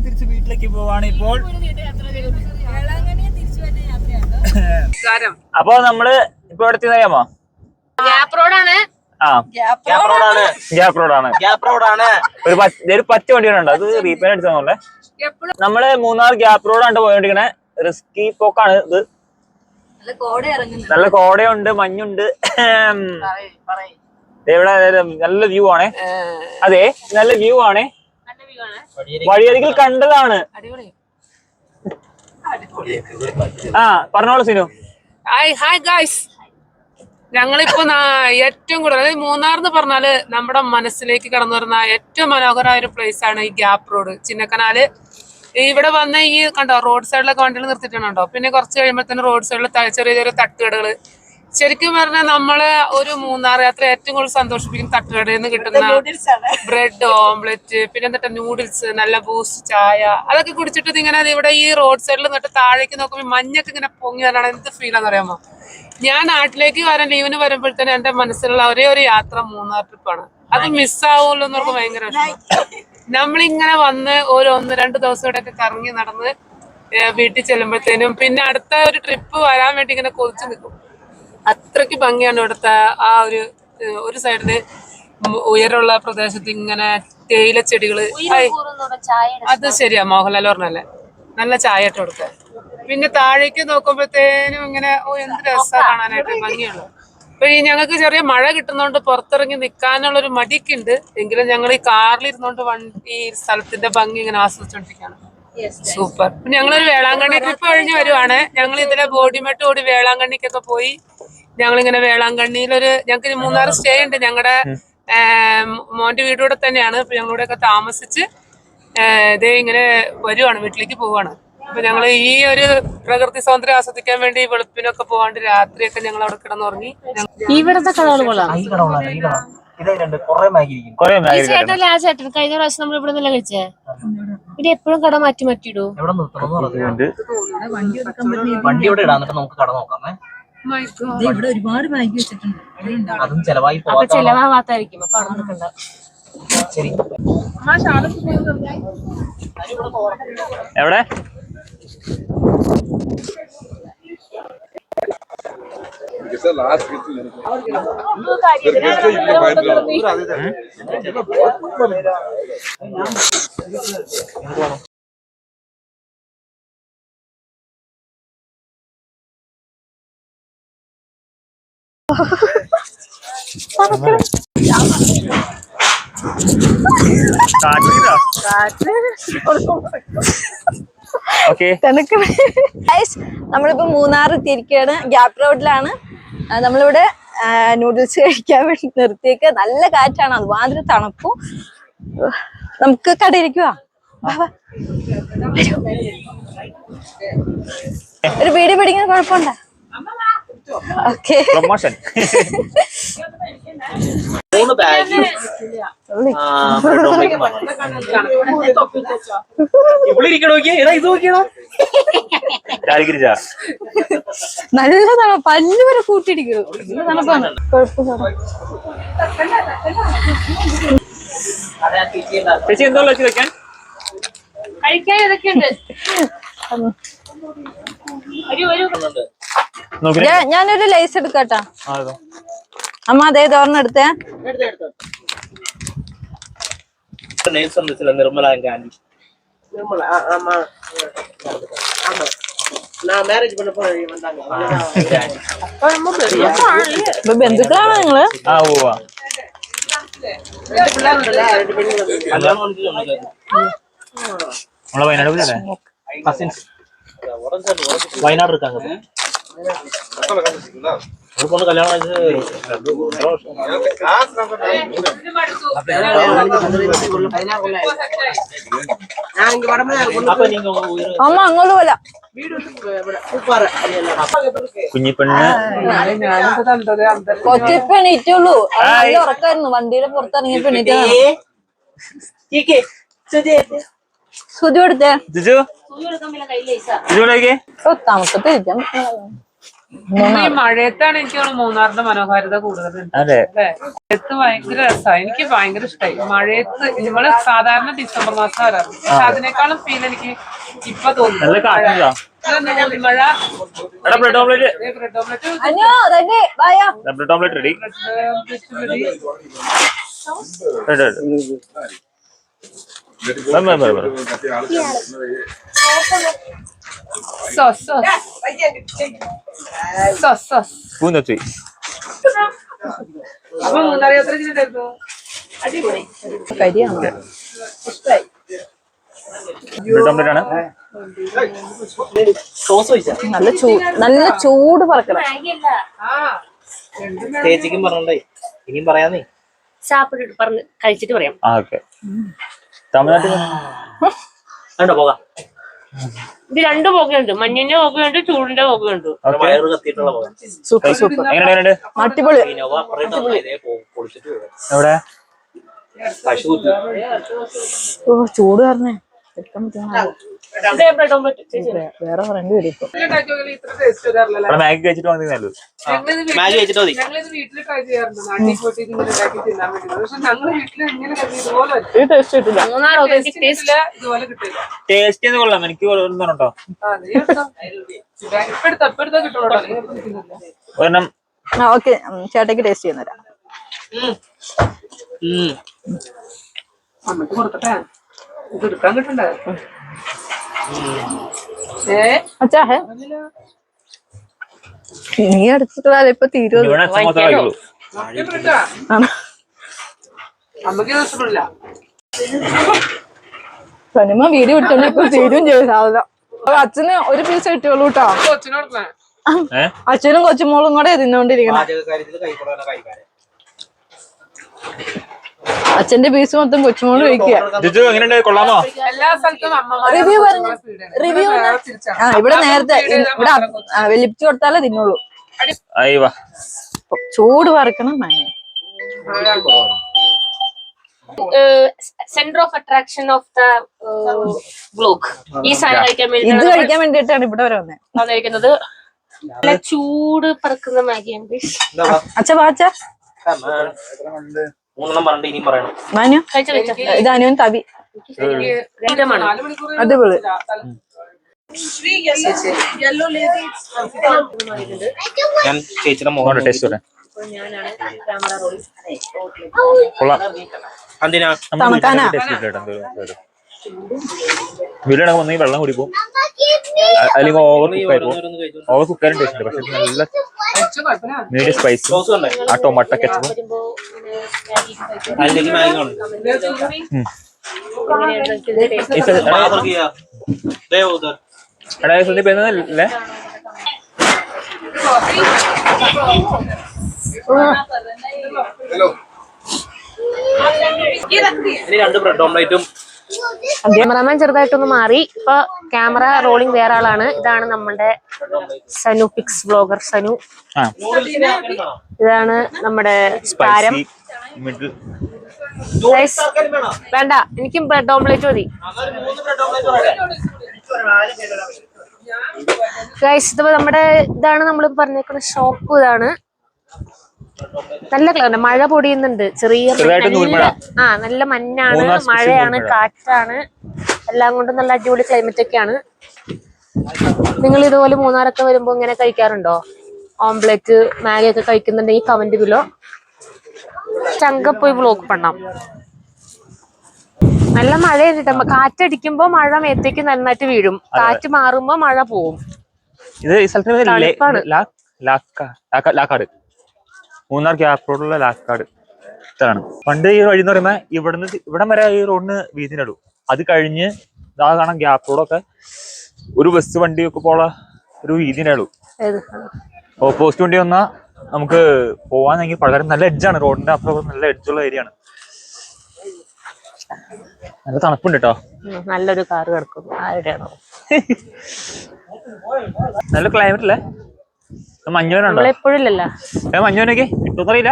തിരിച്ച് വീട്ടിലേക്ക് പോവാണ് ഇപ്പോൾ. അപ്പൊ നമ്മള് ഇപ്പൊ എവിടെ അറിയാമോ? ഗ്യാപ്പ് റോഡാണ്. ഒരു പച്ച വണ്ടിയുണ്ട്, അത് റീപെയിന്റ് അടിച്ചോളെ. നമ്മള് മൂന്നാർ ഗ്യാപ്പ് റോഡാണ് പോയോണ്ടിരിക്കണേ. റിസ്കി പോക്കാണ് ഇത്. നല്ല കോടയുണ്ട്, മഞ്ഞുണ്ട്. ഇവിടെ നല്ല വ്യൂ ആണേ. അതെ, നല്ല വ്യൂ ആണേ. വഴിയരികിൽ കണ്ടതാണ്. ആ പറഞ്ഞോളൂ സിനു. ഹായ് ഗായ്സ്, ഞങ്ങളിപ്പോ ഏറ്റവും കൂടുതൽ, അതായത് മൂന്നാർന്ന് പറഞ്ഞാല് നമ്മുടെ മനസ്സിലേക്ക് കടന്നു വരുന്ന ഏറ്റവും മനോഹരമായ ഒരു പ്ലേസ് ആണ് ഈ ഗ്യാപ്പ് റോഡ്, ചിന്നക്കനാല്. ഇവിടെ വന്ന ഈ കണ്ടോ, റോഡ് സൈഡിലൊക്കെ വണ്ടികൾ നിർത്തിയിട്ടുണ്ടോ. പിന്നെ കുറച്ച് കഴിയുമ്പോഴത്തേന് റോഡ് സൈഡിൽ ചെറിയ ചെറിയ തട്ടുകടകള്. ശരിക്കും പറഞ്ഞാൽ നമ്മള് ഒരു മൂന്നാർ യാത്ര ഏറ്റവും കൂടുതൽ സന്തോഷിപ്പിക്കുന്ന തട്ടുകടയിൽ നിന്ന് കിട്ടുന്ന ബ്രെഡ് ഓംലെറ്റ്, പിന്നെ എന്നിട്ട് നൂഡിൽസ്, നല്ല ബൂസ്റ്റ് ചായ, അതൊക്കെ കുടിച്ചിട്ട് ഇങ്ങനെ ഇവിടെ ഈ റോഡ് സൈഡിൽ നിന്നിട്ട് താഴേക്ക് നോക്കുമ്പോൾ മഞ്ഞൊക്കെ ഇങ്ങനെ പൊങ്ങി വരണം. എന്ത് ഫീലാന്ന് അറിയാമോ? ഞാൻ നാട്ടിലേക്ക് വരാൻ ലീവിന് വരുമ്പോഴത്തേനും എന്റെ മനസ്സിലുള്ള ഒരേ ഒരു യാത്ര മൂന്നാർ ട്രിപ്പാണ്. അത് മിസ്സാവുമല്ലോ എന്നവർക്ക് ഭയങ്കര വിഷമം. നമ്മളിങ്ങനെ വന്ന് ഒരു 1-2 ദിവസം ഇവിടെയൊക്കെ കറങ്ങി നടന്ന് വീട്ടിൽ ചെല്ലുമ്പോഴത്തേനും പിന്നെ അടുത്ത ഒരു ട്രിപ്പ് വരാൻ വേണ്ടി ഇങ്ങനെ കൊതിച്ചു നിൽക്കും. അത്രയ്ക്ക് ഭംഗിയാണ് ഇവിടുത്തെ ആ ഒരു സൈഡില് ഉയരമുള്ള പ്രദേശത്ത് ഇങ്ങനെ തേയില ചെടികള്. അത് ശരിയാ, മോഹൻലാൽ പറഞ്ഞല്ലേ, നല്ല ചായ ഇട്ട് കൊടുക്കാൻ. പിന്നെ താഴേക്ക് നോക്കുമ്പോഴത്തേനും ഇങ്ങനെ എന്ത് രസാ കാണാനായിട്ട്, ഭംഗിയാണ്. അപ്പൊ ഈ ഞങ്ങൾക്ക് ചെറിയ മഴ കിട്ടുന്നോണ്ട് പുറത്തിറങ്ങി നിൽക്കാനുള്ളൊരു മടിയൊക്കെ ഉണ്ട്. എങ്കിലും ഞങ്ങൾ ഈ കാറിലിരുന്നോണ്ട് ഈ സ്ഥലത്തിന്റെ ഭംഗി ഇങ്ങനെ ആസ്വദിച്ചോണ്ടിരിക്കുകയാണ്. സൂപ്പർ. ഞങ്ങളൊരു വേളാങ്കണ്ണി ട്രിപ്പ് കഴിഞ്ഞ് വരുവാണ്. ഞങ്ങൾ ഇതിലെ ബോഡിമെട്ട് കൂടി വേളാങ്കണ്ണിക്കൊക്കെ പോയി. ഞങ്ങളിങ്ങനെ ഞങ്ങൾക്ക് മൂന്നാർ സ്റ്റേ ഉണ്ട്. ഞങ്ങളുടെ മോന്റെ വീടൂടെ തന്നെയാണ്. അപ്പൊ ഞങ്ങളിവിടെയൊക്കെ താമസിച്ച് ഇതേ ഇങ്ങനെ വരുവാണ്, വീട്ടിലേക്ക് പോവാണ്. അപ്പൊ ഞങ്ങൾ ഈ ഒരു പ്രകൃതി സൗന്ദര്യം ആസ്വദിക്കാൻ വേണ്ടി വെളുപ്പിനൊക്കെ പോവാണ്ട് രാത്രിയൊക്കെ ഞങ്ങൾ അവിടെ കിടന്നുറങ്ങി. ഇവിടത്തെ കടകളുകളാണ് ചേട്ടൻ കഴിഞ്ഞ പ്രാവശ്യം നമ്മൾ ഇവിടെ നിന്നല്ല കഴിച്ചേ. ഇത് എപ്പോഴും കട മാറ്റി മാറ്റിയിടൂ. ഇവിടെ ഒരുപാട് ബാഗ് വെച്ചിട്ടുണ്ട്. അപ്പൊ ചെലവാകാത്തായിരിക്കും. അപ്പൊ അവിടെ നിൽക്കണ്ട. എവിടെ നമ്മളിപ്പോ മൂന്നാർ എത്തിയിരിക്കുകയാണ്. ഗ്യാപ്പ് റോഡിലാണ്. നമ്മളിവിടെ നൂഡിൽസ് കഴിക്കാൻ വേണ്ടി നിർത്തിയേക്ക്. നല്ല കാറ്റാണ്, അതുമാതിരി തണുപ്പും. നമുക്ക് കടയിരിക്കുവാ. ഒരു വീഡിയോ പിടിക്കുന്ന കുഴപ്പമുണ്ടോ? ഓക്കെ. പ്രൊമോഷൻ. നല്ലതാണ്, പല്ല് വരെ കൂട്ടിയിടിക്കും. തണുപ്പാണ്, കുഴപ്പമില്ല. ചേച്ചി എന്തോ വെക്കാൻ കഴിക്കാൻ ഇതൊക്കെയുണ്ട്. ഞാനൊരു ലൈസ് എടുക്കട്ടാ. അമ്മ അതേ തോർന്ന് എടുത്തേ. നിർമ്മല ഗാന്ധി ബന്ധുക്കളാണ് നിങ്ങള്? വയനാട് இருக்காங்க. ஒரு பொண்ணு கல்யாணம் ஆச்சு. അമ്മ അങ്ങോട്ട് പോലെ കുഞ്ഞിപ്പെണ്ണ് കൊച്ചിപ്പ എണീറ്റുള്ളൂ. നല്ല ഉറക്കായിരുന്നു. വണ്ടിയുടെ പുറത്തിറങ്ങിയപ്പോ എണീറ്റാണ്. സുതി കൊടുത്തേ. തമസത്തിരിക്കാം. ഈ മഴയത്താണ് എനിക്ക് തോന്നുന്നു മൂന്നാറിന്റെ മനോഹാരിത കൂടുതൽ. അതെ, മഴയത്ത് ഭയങ്കര രസമാണ്. എനിക്ക് ഭയങ്കര ഇഷ്ടമായി മഴയത്ത്. നമ്മള് സാധാരണ ഡിസംബർ മാസം വരാറ്, പക്ഷെ അതിനേക്കാളും ഫീൽ എനിക്ക് ഇപ്പൊ തോന്നുന്നു. നല്ല കാറ്റുണ്ടോ? മഴ. Bread omelette bread omelette ready. Spoon വെച്ച് അപ്പൊ മൂന്നാർ യാത്ര ചെയ്തിട്ടായിരുന്നു. കരിയാണ്. ബ്രെഡ് ഓംലെറ്റ് ആണ്. നല്ല ചൂട് പറക്കണം. ചേച്ചിക്കും പറഞ്ഞേ ഇനിയും പറയാന്നേ. സാപ്പിട്ട് പറഞ്ഞ് കഴിച്ചിട്ട് പറയാം. ഓക്കെ. തമിഴ്നാട്ടിൽ പോകാം. ഇത് രണ്ടു പുകയുണ്ട്, മഞ്ഞിന്റെ പുകയുണ്ട്, ചൂടിന്റെ പുകയുണ്ട്. വയറ് കത്തിയിട്ടുള്ള പോകാം. Super super. എങ്ങനെയുണ്ട്? അടിപൊളി. എവിടെ പശു ഓ ചൂട് പറഞ്ഞേ വേറെ ഫ്രണ്ട് വരും ഇപ്പൊ. ഇത്ര ടേസ്റ്റ് വരാറില്ല. മാഗി കഴിച്ചിട്ട് വന്നത് നല്ലത്. ഞങ്ങളിത് വീട്ടിൽ ട്രൈ ചെയ്യാറുണ്ട്. നാട്ടിൽ പോയിട്ട് ഇങ്ങനെ ഉണ്ടാക്കി തിന്നാൻ വേണ്ടി. പക്ഷെ ഞങ്ങള് വീട്ടിൽ ഇങ്ങനെ ഇതുപോലെ ഈ ടേസ്റ്റ് കിട്ടില്ല. ഇതുപോലെ കിട്ടില്ല. ടേസ്റ്റ് കൊള്ളാം. എനിക്ക് ഒരെണ്ണം ഇപ്പെടുത്ത കിട്ടുള്ളൂ. ഒരെണ്ണം. ഓക്കെ ചേട്ടയ്ക്ക് ടേസ്റ്റ് ചെയ്യുന്നവരാ. അമ്മക്ക് കൊടുക്കട്ടെ, ഇത് എടുക്കാൻ കിട്ടണ്ടേ? അച്ഛാ ഹേ നീ എടുത്തിട്ട് ഇപ്പൊ തീരുവല്ലോ. അമ്മക്ക് ഇഷ്ടപ്പെടില്ല. സിനിമ വീഡിയോ ഇട്ടോണ്ട് ഇപ്പൊ തീരും ചെയ്തു സാധ്യത. അച്ഛന് ഒരു പീസ് കിട്ടിയുള്ളൂ കേട്ടോ. അച്ഛനും കൊച്ചുമോളും കൂടെ തിന്നോണ്ടിരിക്കണം. അച്ഛന്റെ പീസ് മൊത്തം കൊച്ചുമോള് കഴിക്കുക. കൊള്ളാമോ? എല്ലാ സ്ഥലത്തും റിവ്യൂ പറഞ്ഞു. റിവ്യൂ ഇവിടെ നേരത്തെ ഇവിടെ വെലിപ്പിച്ചു കൊടുത്താലേ തിന്നുള്ളൂ. ചൂട് വറക്കണം. Centre of attraction of the block. ഈ സാധനം കഴിക്കാൻ വേണ്ടി ഇത് കഴിക്കാൻ വേണ്ടിയിട്ടാണ് ഇവിടെ വരെ വന്നത്. കഴിക്കുന്നത്. നല്ല ചൂട് പറക്കുന്ന മാഗിയാണ്. അച്ഛ വാച്ച മാനു ഇത് അനുവൻ തവി അടിപൊളി. ഞാൻ ചേച്ചിയുടെ മോഹൻ ടേസ്റ്റ് തണുക്കാനാ വീട്ടിൽ വന്നെങ്കിൽ വെള്ളം കൂടി പോകും, അല്ലെങ്കിൽ ഓവർ കുക്കായി പോകും. ഓവർ കുക്കാരും ടേസ്റ്റ് ഉണ്ട്, പക്ഷെ നല്ല മീഡിയം സ്പൈസും ആ ടൊമാറ്റോ കെച്ചപ്പും. എടാ സന്ദീപ് എന്നല്ലേ രണ്ട് ബ്രെഡ് ഓംലെറ്റും. ക്യാമറാമാൻ ചെറുതായിട്ടൊന്ന് മാറി. ഇപ്പൊ ക്യാമറ റോളിംഗ് വേറെ ആളാണ്. ഇതാണ് നമ്മളുടെ സനു പിക്സ് ബ്ലോഗർ സനു. ഇതാണ് നമ്മുടെ താരം. വേണ്ട, എനിക്കും ബ്രെഡ് ഓംലെറ്റ് മതി. ഗൈസ് ഇത് നമ്മുടെ ഇതാണ് നമ്മൾ പറഞ്ഞേക്കുന്ന ഷോപ്പ്. ഇതാണ് നല്ല കളർ. മഴ പൊടിയുന്നുണ്ട്, ചെറിയ നല്ല മഞ്ഞാണ്, മഴയാണ്, കാറ്റാണ്, എല്ലാം കൊണ്ടും നല്ല അടിപൊളി ക്ലൈമറ്റ് ഒക്കെയാണ്. നിങ്ങൾ ഇതുപോലെ മൂന്നാറൊക്കെ വരുമ്പോ ഇങ്ങനെ കഴിക്കാറുണ്ടോ? ഓംലെറ്റ് മാഗി ഒക്കെ കഴിക്കുന്നുണ്ടെങ്കിൽ കമന്റ് ബിലോ. ചങ്ക പോയി ബ്ലോക്ക് പണ്ണാം. നല്ല മഴയുണ്ട്. കാറ്റടിക്കുമ്പോ മഴ മേത്തേക്ക് നന്നായിട്ട് വീഴും, കാറ്റ് മാറുമ്പോ മഴ പോവും. ഇത് ഈ സ്ഥലത്ത് ലാക്കാട്, മൂന്നാർ ഗ്യാപ്പ് റോഡുള്ള ലാക്കാട് ഇതാണ്. പണ്ട് ഈ വഴി എന്ന് പറയുമ്പോ ഇവിടം വരെ ഈ റോഡിന് വീതിയിടും. അത് കഴിഞ്ഞ് ഇതാ കാണാം ഗ്യാപ്പ് റോഡൊക്കെ ഒരു ബസ് വണ്ടിയൊക്കെ പോള ഒരു വീതിയിടുള്ളൂ. ഓപ്പോസിറ്റ് വണ്ടി വന്നാ നമുക്ക് പോവാന്നെങ്കിൽ വളരെ നല്ല എഡ്ജാണ്. റോഡിന്റെ അപ്പുറം നല്ല എഡ്ജുള്ള ഏരിയ ആണ്. നല്ല തണുപ്പുണ്ട് കേട്ടോ. നല്ലൊരു കാറ് കിടക്കുന്നു. ആരുടെയാണോ? നല്ല ക്ലൈമറ്റ് അല്ലേ? മഞ്ഞോനുണ്ടോ? എപ്പോഴില്ലല്ലോ മഞ്ഞോനൊക്കെ കിട്ടുമെന്നറിയില്ല.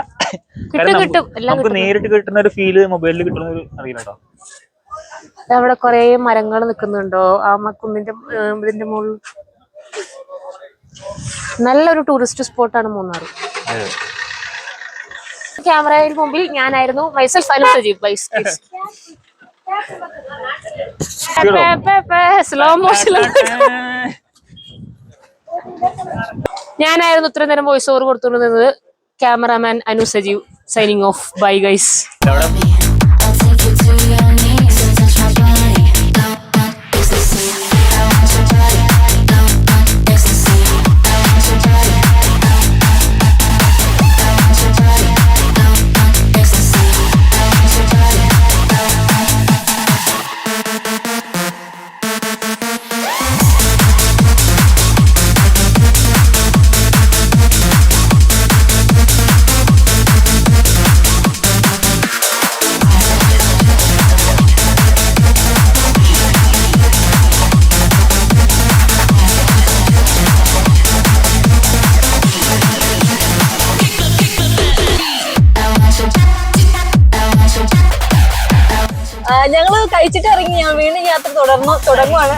നമുക്ക് നേരിട്ട് കിട്ടുന്ന ഒരു ഫീല് മൊബൈലിൽ കിട്ടുന്ന ഒരു അറിയില്ല കേട്ടോ. അവിടെ കൊറേ മരങ്ങൾ നിക്കുന്നുണ്ടോ ആ കുന്നിന്റെ ഇതിന്റെ മുകളിൽ? നല്ലൊരു ടൂറിസ്റ്റ് സ്പോട്ടാണ് മൂന്നാർ. ക്യാമറയിൽ മുമ്പിൽ ഞാനായിരുന്നു myself Anu Sajeev byes. Slow motion ഞാനായിരുന്നു ഇത്രയും നേരം വോയിസ് ഓവർ കൊടുത്തുകൊണ്ടിരുന്നത്. Cameraman Anu Sajeev signing off. Bye guys. ഞങ്ങള് കഴിച്ചിട്ട് ഇറങ്ങി. ഞാൻ വീണ്ടും യാത്ര തുടങ്ങുവാണ്.